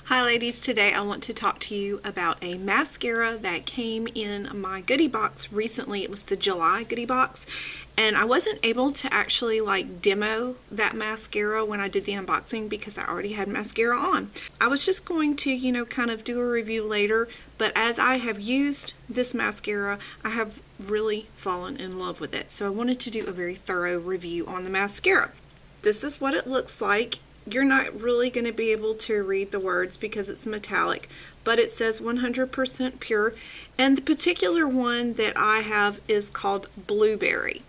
Hi ladies, today I want to talk to you about a mascara that came in my goodie box recently. It was the July goodie box, and I wasn't able to actually demo that mascara when I did the unboxing because I already had mascara on. I was just going to, kind of do a review later, but as I have used this mascara, I have really fallen in love with it. So I wanted to do a very thorough review on the mascara. This is what it looks like. You're not really going to be able to read the words because it's metallic, but it says 100% pure, and the particular one that I have is called Blueberry.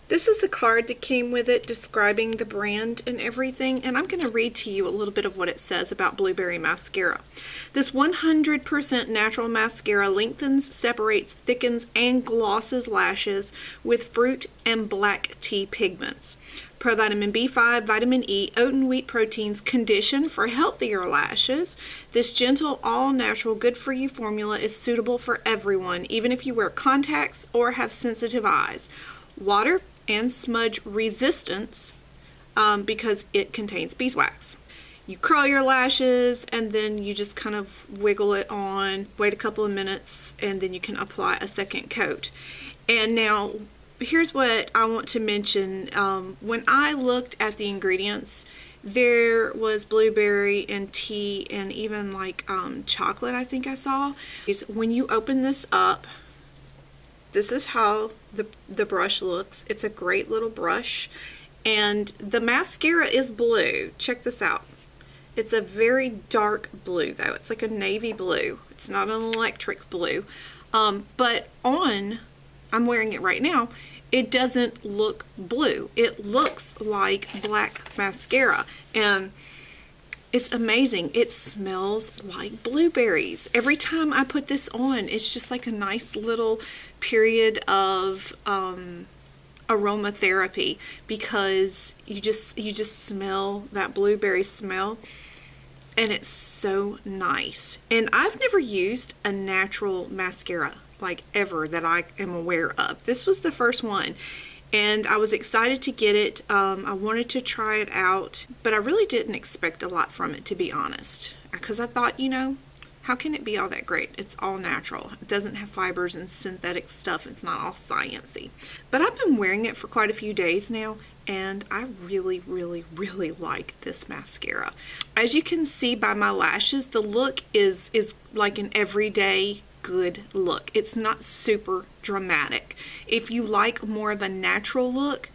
This is the card that came with it describing the brand and everything, and I'm going to read to you a little bit of what it says about Blueberry Mascara. This 100% natural mascara lengthens, separates, thickens, and glosses lashes with fruit and black tea pigments. Provitamin B5, vitamin E, oat and wheat proteins condition for healthier lashes. This gentle, all-natural, good-for-you formula is suitable for everyone, even if you wear contacts or have sensitive eyes. Water and smudge resistance because it contains beeswax. You curl your lashes and then you just kind of wiggle it on, wait a couple of minutes, and then you can apply a second coat. And now here's what I want to mention. When I looked at the ingredients, there was blueberry and tea and even chocolate, I think I saw. When you open this up, this is how the brush looks. It's a great little brush, and the mascara is blue. Check this out. It's a very dark blue though. It's like a navy blue. It's not an electric blue. But I'm wearing it right now, it doesn't look blue. It looks like black mascara, and it's amazing. It smells like blueberries. Every time I put this on, it's just like a nice little period of aromatherapy, because you just smell that blueberry smell, and it's so nice. And I've never used a natural mascara ever that I am aware of. This was the first one, and I was excited to get it. I wanted to try it out, but I really didn't expect a lot from it, to be honest, because I thought, how can it be all that great? It's all natural. It doesn't have fibers and synthetic stuff. It's not all sciencey. But I've been wearing it for quite a few days now, and I really, really, really like this mascara. As you can see by my lashes, the look is like an everyday good look. It's not super dramatic. If you like more of a natural look,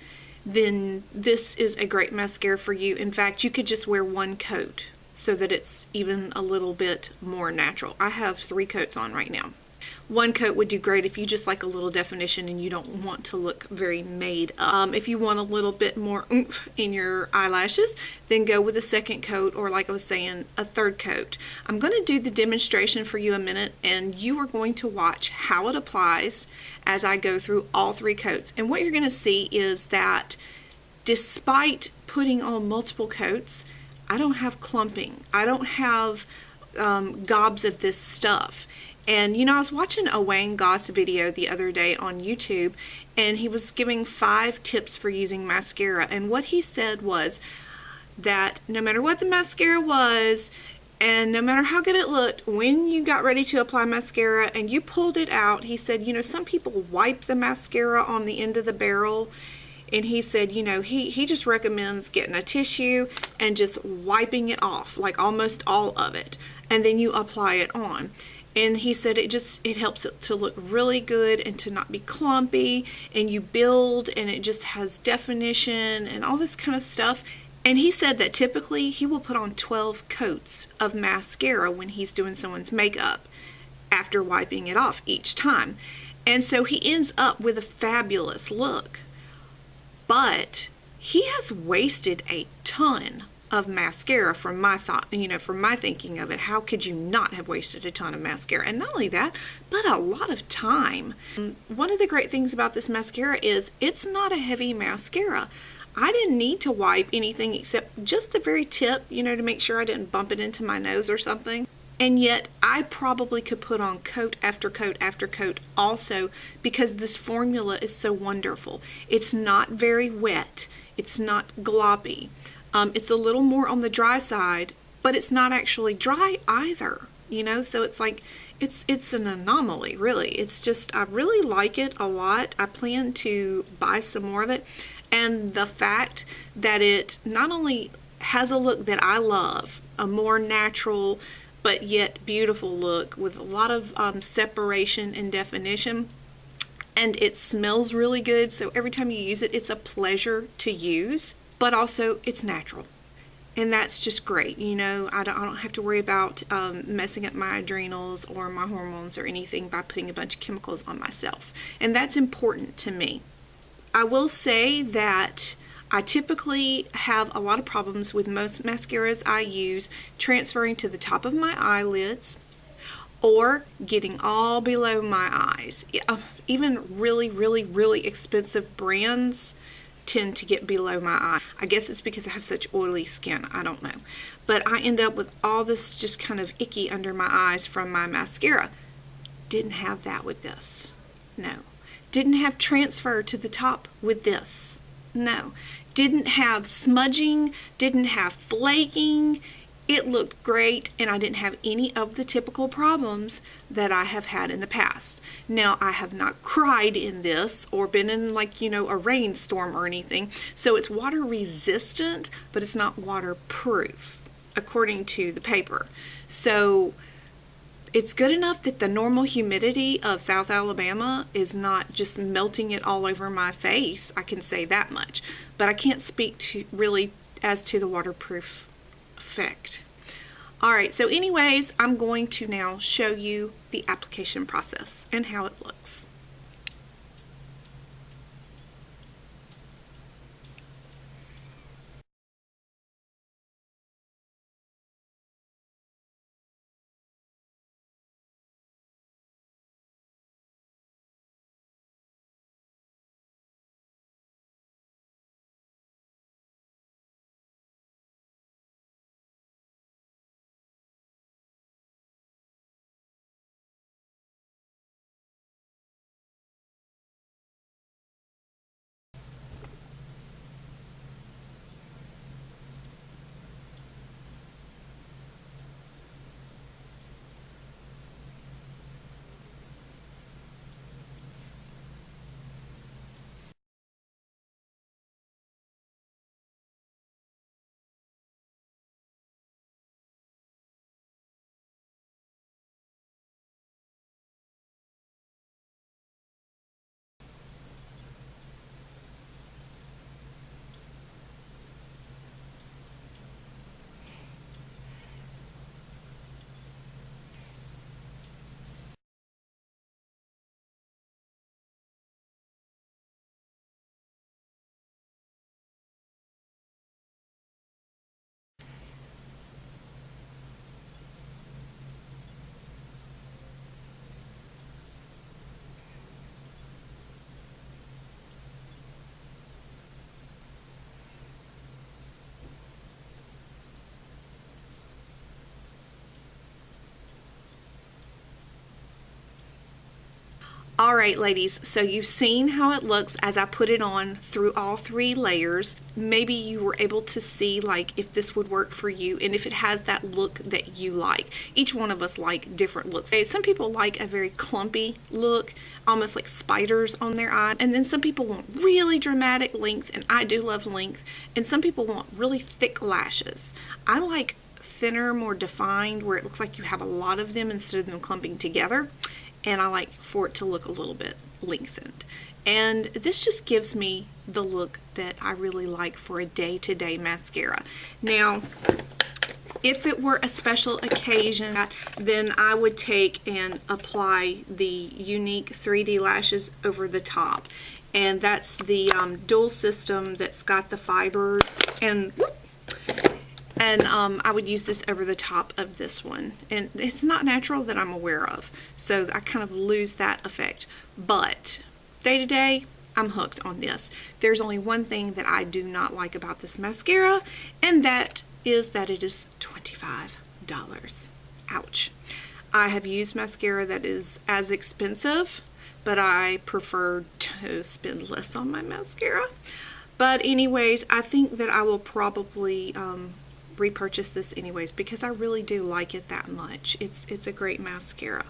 then this is a great mascara for you. In fact, you could just wear one coat so that it's even a little bit more natural. I have 3 coats on right now. One coat would do great if you just like a little definition and you don't want to look very made up. If you want a little bit more oomph in your eyelashes, then go with a second coat, or like I was saying, a third coat. I'm going to do the demonstration for you a minute, and you are going to watch how it applies as I go through all 3 coats. And what you're going to see is that despite putting on multiple coats, I don't have clumping. I don't have gobs of this stuff. And I was watching a Wayne Goss video the other day on YouTube, and he was giving 5 tips for using mascara. And what he said was that no matter what the mascara was, and no matter how good it looked, when you got ready to apply mascara and you pulled it out, he said, some people wipe the mascara on the end of the barrel. And he said, he just recommends getting a tissue and just wiping it off, like almost all of it. And then you apply it on. And he said it helps it to look really good and to not be clumpy, and you build, and it just has definition and all this kind of stuff. And he said that typically he will put on 12 coats of mascara when he's doing someone's makeup after wiping it off each time. And so he ends up with a fabulous look. But he has wasted a ton of mascara from my thought, from my thinking of it. How could you not have wasted a ton of mascara? And not only that, but a lot of time. One of the great things about this mascara is it's not a heavy mascara. I didn't need to wipe anything except just the very tip, to make sure I didn't bump it into my nose or something. And yet I probably could put on coat after coat after coat also, because this formula is so wonderful. It's not very wet. It's not gloppy. It's a little more on the dry side, but it's not actually dry either, you know, so it's like, it's an anomaly, really. It's just, I really like it a lot. I plan to buy some more of it, and the fact that it not only has a look that I love, a more natural but yet beautiful look with a lot of separation and definition, and it smells really good, so every time you use it, it's a pleasure to use, but also it's natural. And that's just great, you know. I don't have to worry about messing up my adrenals or my hormones or anything by putting a bunch of chemicals on myself. And that's important to me. I will say that I typically have a lot of problems with most mascaras I use transferring to the top of my eyelids or getting all below my eyes. Even really, really, really expensive brands tend to get below my eye. I guess it's because I have such oily skin. I don't know. But I end up with all this just kind of icky under my eyes from my mascara. Didn't have that with this. No. Didn't have transfer to the top with this. No. Didn't have smudging. Didn't have flaking. It looked great, and I didn't have any of the typical problems that I have had in the past. Now, I have not cried in this or been in, like, you know, a rainstorm or anything, so it's water resistant, but it's not waterproof, according to the paper. So it's good enough that the normal humidity of South Alabama is not just melting it all over my face. I can say that much, but I can't speak to really as to the waterproof effect. Alright, so anyways, I'm going to now show you the application process and how it looks. Alright ladies, so you've seen how it looks as I put it on through all 3 layers. Maybe you were able to see like if this would work for you and if it has that look that you like. Each one of us like different looks. Some people like a very clumpy look, almost like spiders on their eye, and then some people want really dramatic length, and I do love length, and some people want really thick lashes. I like thinner, more defined, where it looks like you have a lot of them instead of them clumping together. And I like for it to look a little bit lengthened. And this just gives me the look that I really like for a day-to-day mascara. Now, if it were a special occasion, then I would take and apply the Unique 3D lashes over the top. And that's the dual system that's got the fibers, and I would use this over the top of this one. And it's not natural that I'm aware of, so I kind of lose that effect. But day to day, I'm hooked on this. There's only one thing that I do not like about this mascara, and that is that it is $25. Ouch. I have used mascara that is as expensive, but I prefer to spend less on my mascara. But anyways, I think that I will probably repurchase this anyways because I really do like it that much. It's a great mascara.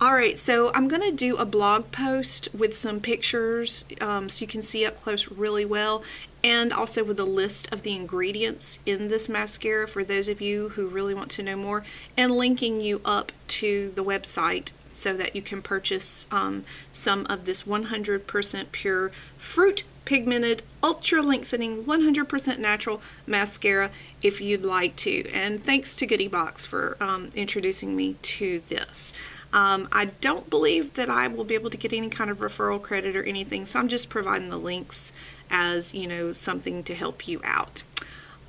Alright, so I'm going to do a blog post with some pictures so you can see up close really well, and also with a list of the ingredients in this mascara for those of you who really want to know more, and linking you up to the website so that you can purchase some of this 100% pure fruit pigmented ultra lengthening 100% natural mascara if you'd like to. And thanks to Goodebox for introducing me to this. I don't believe that I will be able to get any kind of referral credit or anything, so I'm just providing the links as, you know, something to help you out.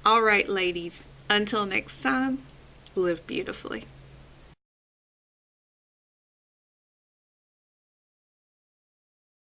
Alright, ladies, until next time, live beautifully.